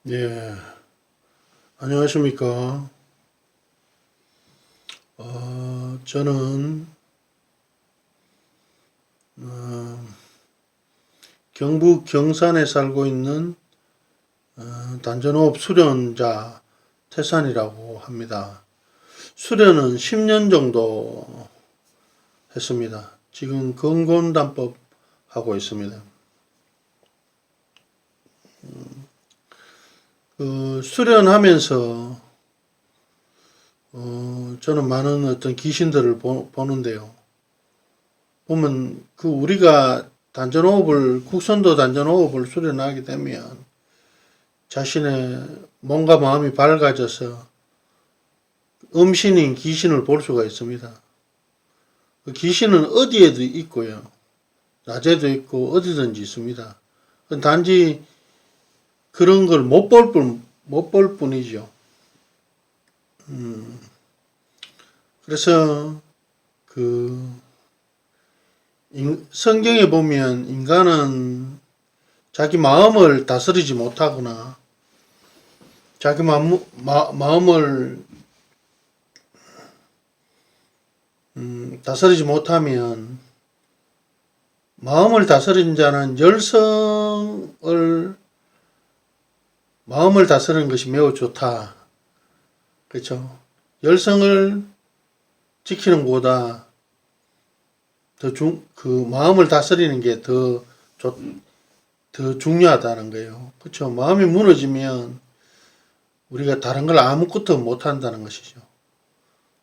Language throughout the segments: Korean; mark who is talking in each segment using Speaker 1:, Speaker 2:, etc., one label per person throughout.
Speaker 1: 예, 안녕하십니까. 저는 어, 경북 경산에 살고 있는 단전호업 수련자 태산이라고 합니다. 수련은 10년 정도 했습니다. 지금 건곤단법 하고 있습니다. 수련하면서 저는 많은 어떤 귀신들을 보는데요. 보면 우리가 국선도 단전호흡을 수련하게 되면 자신의 몸과 마음이 밝아져서 음신인 귀신을 볼 수가 있습니다. 그 귀신은 어디에도 있고요. 낮에도 있고 어디든지 있습니다. 단지 그런 걸 못 볼 뿐이죠. 그래서 성경에 보면 인간은 자기 마음을 다스리지 못하거나 자기 마음을 다스리지 못하면 마음을 다스린 자는 마음을 다스리는 것이 매우 좋다. 그렇죠? 열성을 지키는 것보다 마음을 다스리는 게 더 중요하다는 거예요. 그렇죠? 마음이 무너지면 우리가 다른 걸 아무것도 못 한다는 것이죠.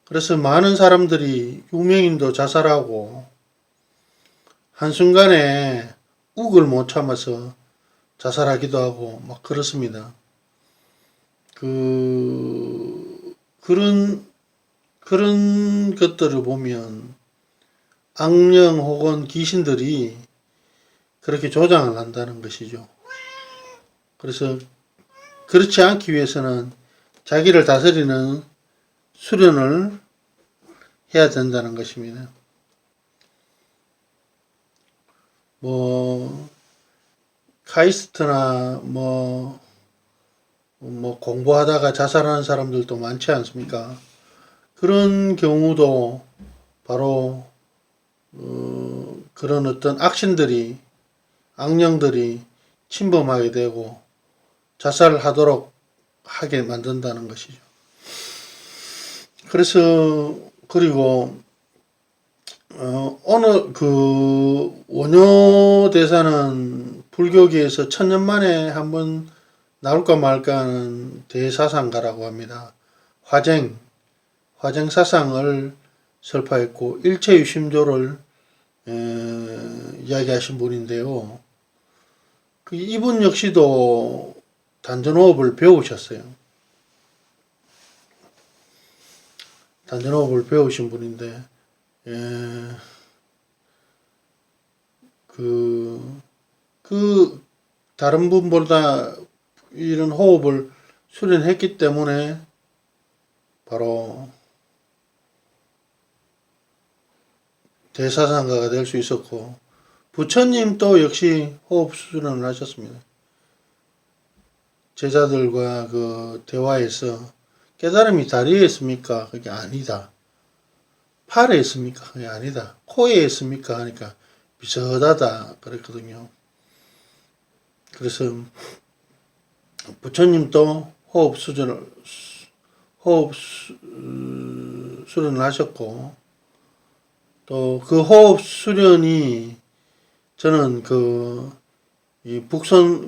Speaker 1: 그래서 많은 사람들이 유명인도 자살하고 한순간에 욱을 못 참아서 자살하기도 하고 막 그렇습니다. 그런 것들을 보면 악령 혹은 귀신들이 그렇게 조장을 한다는 것이죠. 그래서 그렇지 않기 위해서는 자기를 다스리는 수련을 해야 된다는 것입니다. 카이스트나 공부하다가 자살하는 사람들도 많지 않습니까? 그런 경우도 바로 그런 어떤 악령들이 침범하게 되고 자살하도록 하게 만든다는 것이죠. 그리고 오늘 원효대사는 불교계에서 1000년 만에 한번 나올까 말까 하는 대사상가라고 합니다. 화쟁사상을 설파했고 일체유심조를 이야기하신 분인데요. 이분 역시도 단전호흡을 배우셨어요. 단전호흡을 배우신 분인데 다른 분보다 이런 호흡을 수련했기 때문에 바로 대사상가가 될 수 있었고, 부처님도 역시 호흡 수련을 하셨습니다. 제자들과 대화에서 깨달음이 다리에 있습니까? 그게 아니다. 팔에 있습니까? 그게 아니다. 코에 있습니까? 하니까 비슷하다 그랬거든요. 그래서 부처님도 호흡 수련을 하셨고, 또 그 호흡 수련이 저는 이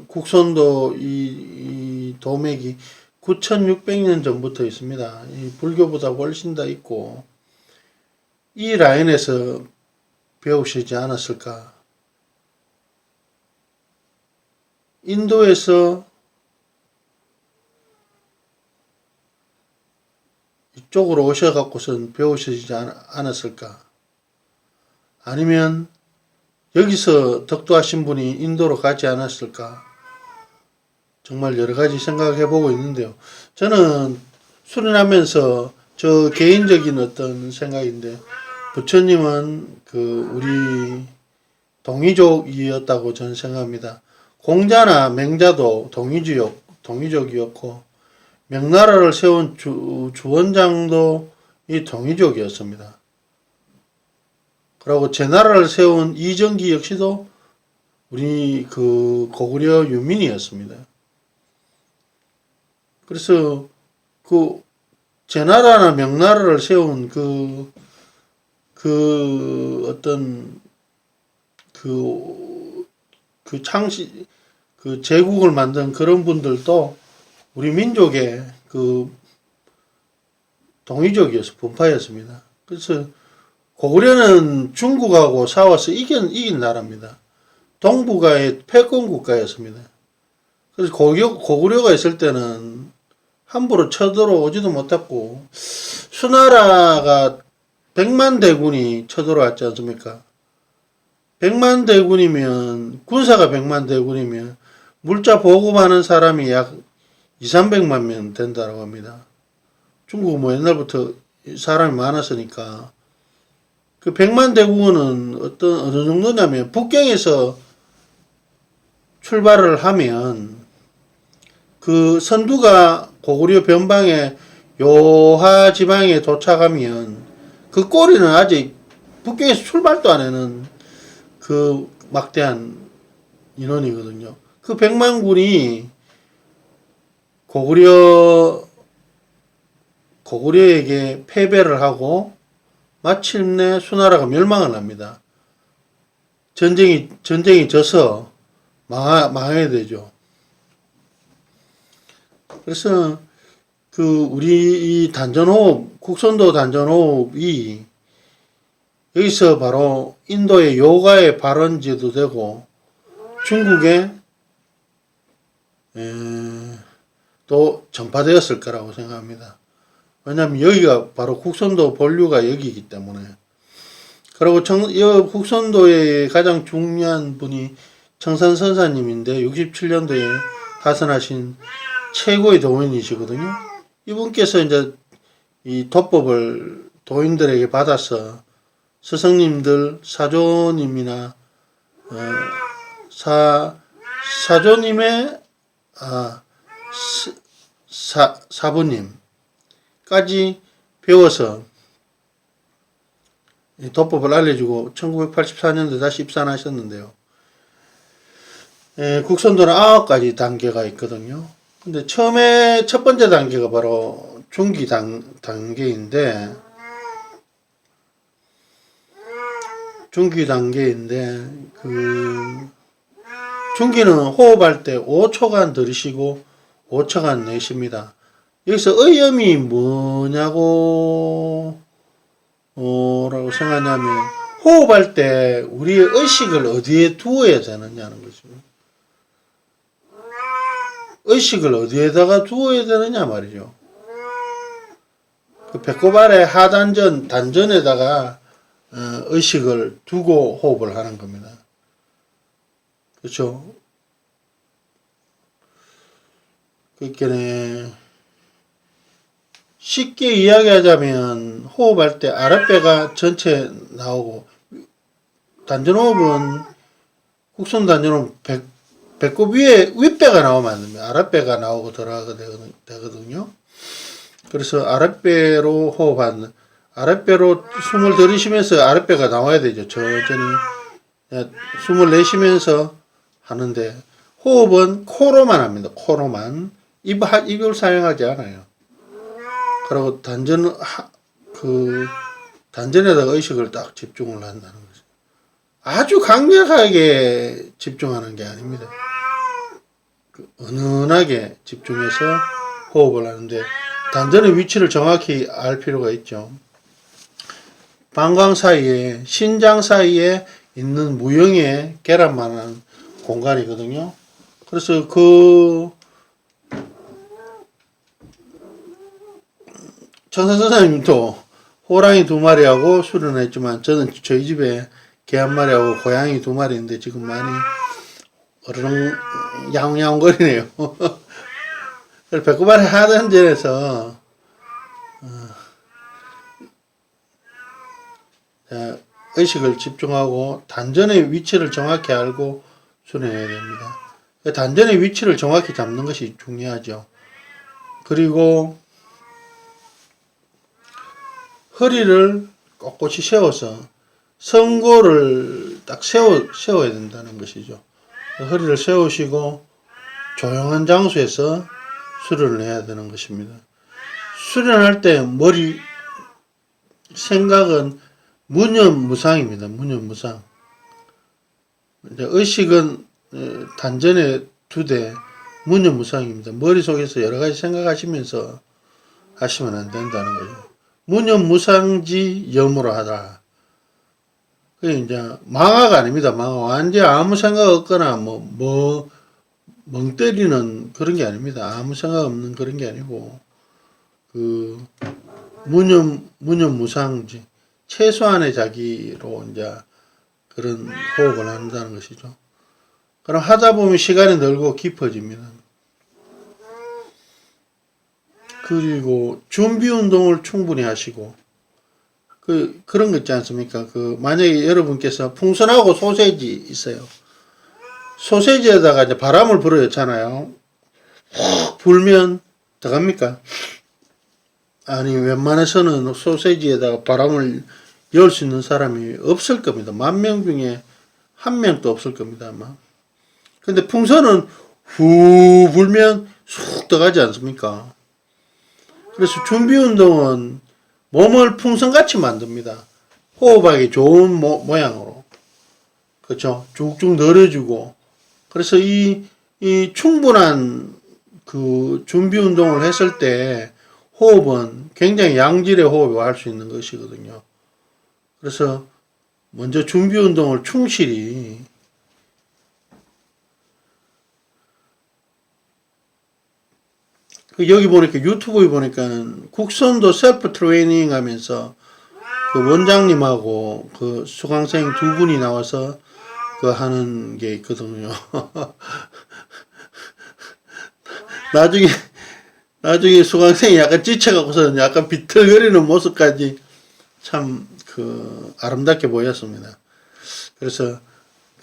Speaker 1: 국선도 이 도맥이 9600년 전부터 있습니다. 이 불교보다 훨씬 더 있고 이 라인에서 배우시지 않았을까. 인도에서 이쪽으로 오셔갖고선 배우시지 않았을까. 아니면 여기서 덕도하신 분이 인도로 가지 않았을까. 정말 여러 가지 생각해 보고 있는데요. 저는 수련하면서 저 개인적인 어떤 생각인데, 부처님은 우리 동이족이었다고 저는 생각합니다. 공자나 맹자도 동이족이었고 명나라를 세운 주원장도 이 동이족이었습니다. 그리고 제나라를 세운 이정기 역시도 우리 그 고구려 유민이었습니다. 그래서 그 제나라나 명나라를 세운 그 어떤 그 제국을 만든 그런 분들도 우리 민족의 그 동이족이어서 분파였습니다. 그래서 고구려는 중국하고 싸워서 이긴 나라입니다. 동북아의 패권 국가였습니다. 그래서 고구려가 있을 때는 함부로 쳐들어오지도 못했고, 수나라가 100만 대군이 쳐들어왔지 않습니까? 100만 대군이면, 군사가 100만 대군이면, 물자 보급하는 사람이 약 200~300만 명 된다고 합니다. 중국은 뭐 옛날부터 사람이 많았으니까. 그 100만 대군은 어느 정도냐면, 북경에서 출발을 하면, 그 선두가 고구려 변방의 요하 지방에 도착하면 그 꼬리는 아직 북경에서 출발도 안 하는 그 막대한 인원이거든요. 그 100만 군이 고구려에게 패배를 하고 마침내 수나라가 멸망을 합니다. 전쟁이 져서 망하게 되죠. 그래서 우리 이 단전호흡, 국선도 단전호흡이 여기서 바로 인도의 요가의 발원지도 되고 중국에 또 전파되었을 거라고 생각합니다. 왜냐하면 여기가 바로 국선도 본류가 여기이기 때문에. 그리고 국선도의 가장 중요한 분이 청산선사님인데 67년도에 하선하신 최고의 도인이시거든요. 이분께서 이제 이 도법을 도인들에게 받아서 스승님들, 사조님이나 사조님의 사부님까지 배워서 이 도법을 알려주고 1984년도에 다시 입산하셨는데요. 국선도는 9가지 단계가 있거든요. 근데 처음에 첫 번째 단계가 바로 중기 단계인데 그 중기는 호흡할 때 5초간 들이쉬고 5초간 내쉽니다. 여기서 의염이 뭐냐고 라고 생각하냐면 호흡할 때 우리의 의식을 어디에 두어야 되느냐는 거죠. 의식을 어디에다가 두어야 되느냐 말이죠. 그 배꼽 아래 단전에다가 의식을 두고 호흡을 하는 겁니다. 그렇죠? 그러니까 쉽게 이야기하자면 호흡할 때 아랫배가 전체 나오고 단전호흡은 국선 단전호흡 배꼽 위에 윗배가 나오면 안 됩니다. 아랫배가 나오고 들어가게 되거든요. 그래서 아랫배로 호흡하는, 아랫배로 숨을 들이쉬면서 아랫배가 나와야 되죠. 천천히 숨을 내쉬면서 하는데 호흡은 코로만 합니다. 코로만. 입을 사용하지 않아요. 그리고 단전에다가 의식을 딱 집중을 한다는 거죠. 아주 강력하게 집중하는 게 아닙니다. 은은하게 집중해서 호흡을 하는데 단전의 위치를 정확히 알 필요가 있죠. 방광 사이에, 신장 사이에 있는 무형의 계란만한 공간이거든요. 그래서 청산 선생님도 호랑이 2마리하고 수련했지만 저는 저희 집에 개 1마리하고 고양이 2마리인데 지금 많이 어르렁 야옹야옹거리네요. 배꼽 아래 하단전에서 의식을 집중하고 단전의 위치를 정확히 알고 수련해야 됩니다. 단전의 위치를 정확히 잡는 것이 중요하죠. 그리고 허리를 꼿꼿이 세워서 성고를 딱 세워야 된다는 것이죠. 허리를 세우시고 조용한 장소에서 수련을 해야 되는 것입니다. 수련할 때 생각은 무념무상입니다. 무념무상. 이제 의식은 단전에 두되 무념무상입니다. 머릿속에서 여러 가지 생각하시면서 하시면 안 된다는 거죠. 무념무상지 염으로 하라. 그게 이제 망화가 아닙니다. 망화. 완전 아무 생각 없거나 멍 때리는 그런 게 아닙니다. 아무 생각 없는 그런 게 아니고 무념무상지 최소한의 자기로 이제 그런 호흡을 한다는 것이죠. 그럼 하다 보면 시간이 늘고 깊어집니다. 그리고 준비 운동을 충분히 하시고 그런 거 있지 않습니까? 만약에 여러분께서 풍선하고 소세지 있어요. 소세지에다가 이제 바람을 불어였잖아요. 훅 불면 들어갑니까? 아니, 웬만해서는 소세지에다가 바람을 열 수 있는 사람이 없을 겁니다. 10,000명 중에 1명도 없을 겁니다, 아마. 근데 풍선은 후 불면 쑥 들어가지 않습니까? 그래서 준비 운동은 몸을 풍선같이 만듭니다. 호흡하기 좋은 모양으로. 그렇죠? 쭉쭉 늘어주고. 그래서 이 충분한 준비 운동을 했을 때 호흡은 굉장히 양질의 호흡을 할 수 있는 것이거든요. 그래서 먼저 준비 운동을 충실히 여기 보니까 유튜브에 보니까 국선도 셀프 트레이닝 하면서 원장님하고 수강생 두 분이 나와서 하는 게 있거든요. 나중에 수강생이 약간 지쳐갖고서 약간 비틀거리는 모습까지 참 아름답게 보였습니다. 그래서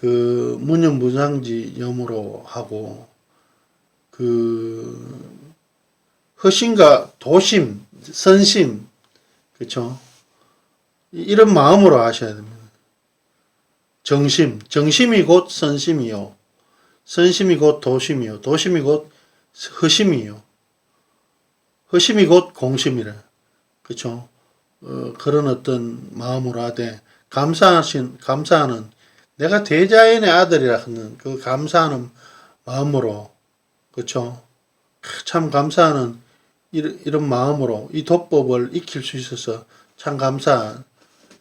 Speaker 1: 무념무상지 염으로 하고 허심과 도심, 선심, 그렇죠? 이런 마음으로 하셔야 됩니다. 정심이 곧 선심이요. 선심이 곧 도심이요. 도심이 곧 허심이요. 허심이 곧 공심이라. 그렇죠? 그런 어떤 마음으로 하되 감사하는 내가 대자연의 아들이라 하는 감사하는 마음으로, 그렇죠? 참 감사하는 이런 마음으로 이 도법을 익힐 수 있어서 참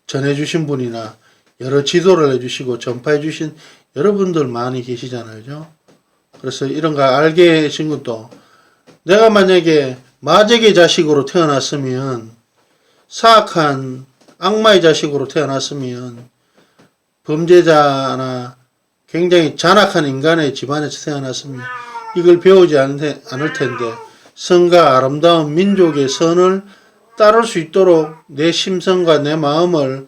Speaker 1: 전해주신 분이나 여러 지도를 해주시고 전파해주신 여러분들 많이 계시잖아요. 그죠? 그래서 이런 거 알게 해신 것도, 내가 만약에 마적의 자식으로 태어났으면, 사악한 악마의 자식으로 태어났으면, 범죄자나 굉장히 잔악한 인간의 집안에서 태어났으면 이걸 배우지 않을 텐데, 선과 아름다운 민족의 선을 따를 수 있도록 내 심성과 내 마음을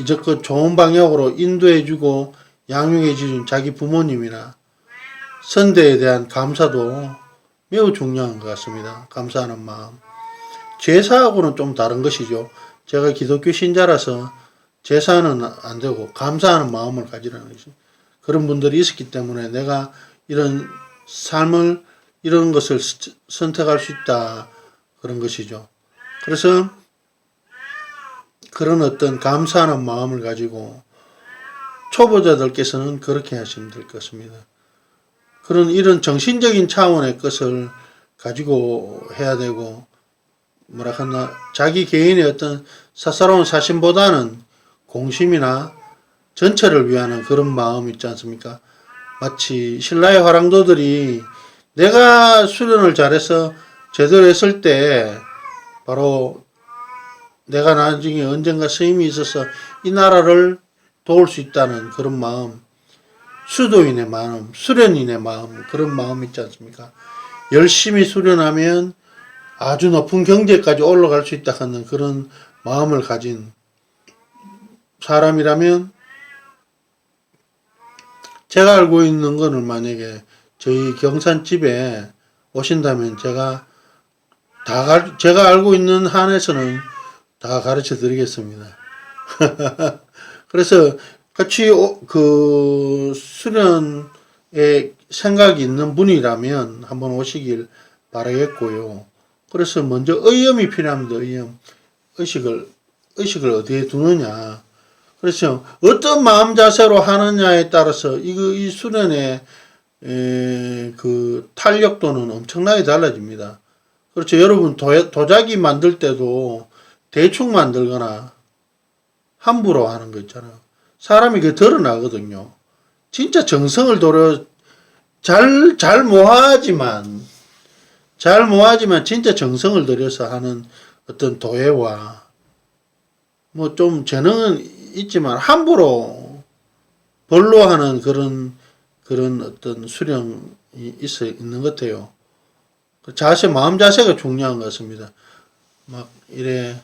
Speaker 1: 이제껏 좋은 방향으로 인도해주고 양육해준 자기 부모님이나 선대에 대한 감사도 매우 중요한 것 같습니다. 감사하는 마음. 제사하고는 좀 다른 것이죠. 제가 기독교 신자라서 제사는 안 되고 감사하는 마음을 가지라는 것이, 그런 분들이 있었기 때문에 내가 이런 삶을, 이런 것을 선택할 수 있다, 그런 것이죠. 그래서 그런 어떤 감사하는 마음을 가지고 초보자들께서는 그렇게 하시면 될 것 같습니다. 이런 정신적인 차원의 것을 가지고 해야 되고, 자기 개인의 어떤 사사로운 사심보다는 공심이나 전체를 위하는 그런 마음이 있지 않습니까? 마치 신라의 화랑도들이 내가 수련을 잘해서 제대로 했을 때 바로 내가 나중에 언젠가 스님이 있어서 이 나라를 도울 수 있다는 그런 마음, 수도인의 마음, 수련인의 마음, 그런 마음 있지 않습니까? 열심히 수련하면 아주 높은 경제까지 올라갈 수 있다 하는 그런 마음을 가진 사람이라면, 제가 알고 있는 거는 만약에 저희 경산집에 오신다면 제가 제가 알고 있는 한에서는 다 가르쳐 드리겠습니다. 그래서 같이 그 수련에 생각이 있는 분이라면 한번 오시길 바라겠고요. 그래서 먼저 의염이 필요합니다. 의염. 의식을 어디에 두느냐. 그래서 어떤 마음 자세로 하느냐에 따라서 이 수련의 그 탄력도는 엄청나게 달라집니다. 그렇죠. 여러분 도자기 만들 때도 대충 만들거나 함부로 하는 거 있잖아요. 사람이 그게 드러나거든요. 진짜 정성을 들여 잘 모아지만 진짜 정성을 들여서 하는 어떤 도예와 뭐 좀 재능은 있지만 함부로 벌로 하는 그런 어떤 수령이 있는 것 같아요. 마음 자세가 중요한 것 같습니다. 막 이래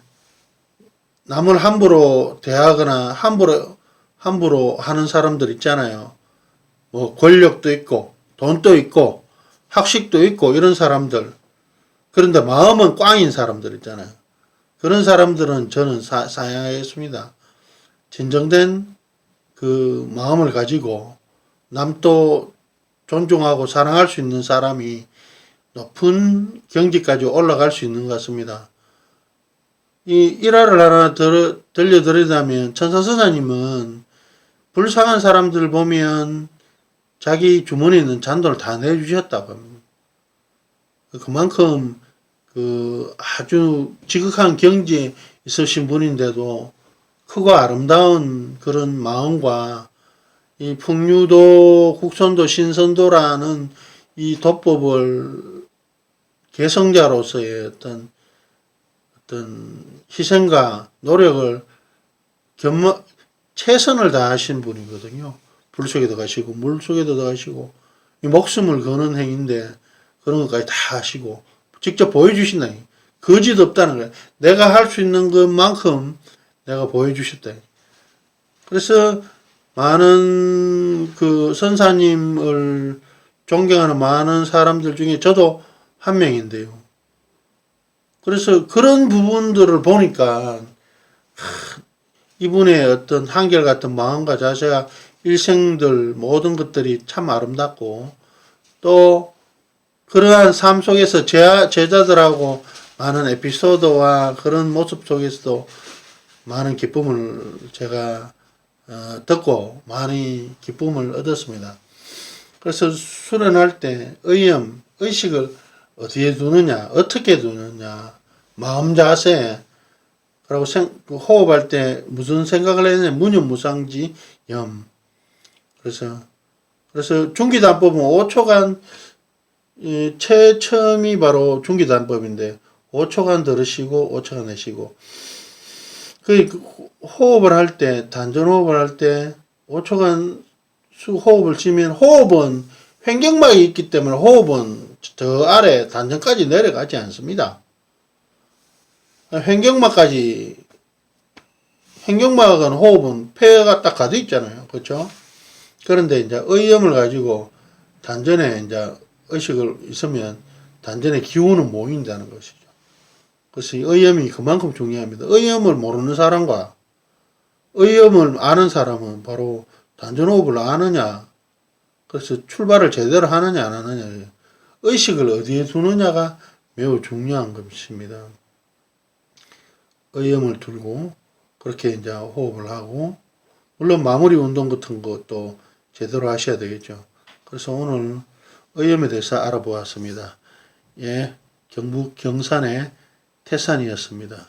Speaker 1: 남을 함부로 대하거나 함부로 하는 사람들 있잖아요. 뭐 권력도 있고 돈도 있고 학식도 있고 이런 사람들. 그런데 마음은 꽝인 사람들 있잖아요. 그런 사람들은 저는 사양하겠습니다. 진정된 그 마음을 가지고 남도 존중하고 사랑할 수 있는 사람이 높은 경지까지 올라갈 수 있는 것 같습니다. 이 일화를 하나 들려드리자면 천사선사님은 불쌍한 사람들 보면 자기 주머니에 있는 잔돈을 다 내주셨다고 합니다. 그만큼 그 아주 지극한 경지에 있으신 분인데도 크고 아름다운 그런 마음과 이 풍류도 국선도 신선도라는 이 도법을 개성자로서의 어떤 희생과 노력을 최선을 다하신 분이거든요. 불 속에도 가시고 물 속에도 가시고 이 목숨을 거는 행인데 그런 것까지 다 하시고 직접 보여주신다. 거짓 없다는 거예요. 내가 할 수 있는 것만큼 내가 보여주셨다. 그래서 많은 그 선사님을 존경하는 많은 사람들 중에 저도 한 명인데요. 그래서 그런 부분들을 보니까 이분의 어떤 한결같은 마음과 자세가 일생들 모든 것들이 참 아름답고 또 그러한 삶 속에서 제자들하고 많은 에피소드와 그런 모습 속에서도 많은 기쁨을 제가 듣고 많이 기쁨을 얻었습니다. 그래서 수련할 때 의식을 어디에 두느냐, 어떻게 두느냐, 마음 자세, 그리고 호흡할 때 무슨 생각을 해야 되냐, 무념무상지 염. 그래서 중기단법은 5초간 최첨이 바로 중기단법인데 5초간 들으시고 5초간 내쉬고 호흡을 할 때 단전호흡을 할 때 5초간 호흡을 쉬면 호흡은 횡격막이 있기 때문에 호흡은 저 아래 단전까지 내려가지 않습니다. 횡격막은 호흡은 폐가 딱 가득 있잖아요. 그렇죠? 그런데 이제 의염을 가지고 단전에 이제 의식을 있으면 단전에 기운은 모인다는 것이죠. 그래서 의염이 그만큼 중요합니다. 의염을 모르는 사람과 의염을 아는 사람은 바로 단전호흡을 아느냐, 그래서 출발을 제대로 하느냐 안 하느냐, 의식을 어디에 두느냐가 매우 중요한 것입니다. 의염을 두고 그렇게 이제 호흡을 하고 물론 마무리 운동 같은 것도 제대로 하셔야 되겠죠. 그래서 오늘 의염에 대해서 알아보았습니다. 예, 경북 경산의 태산이었습니다.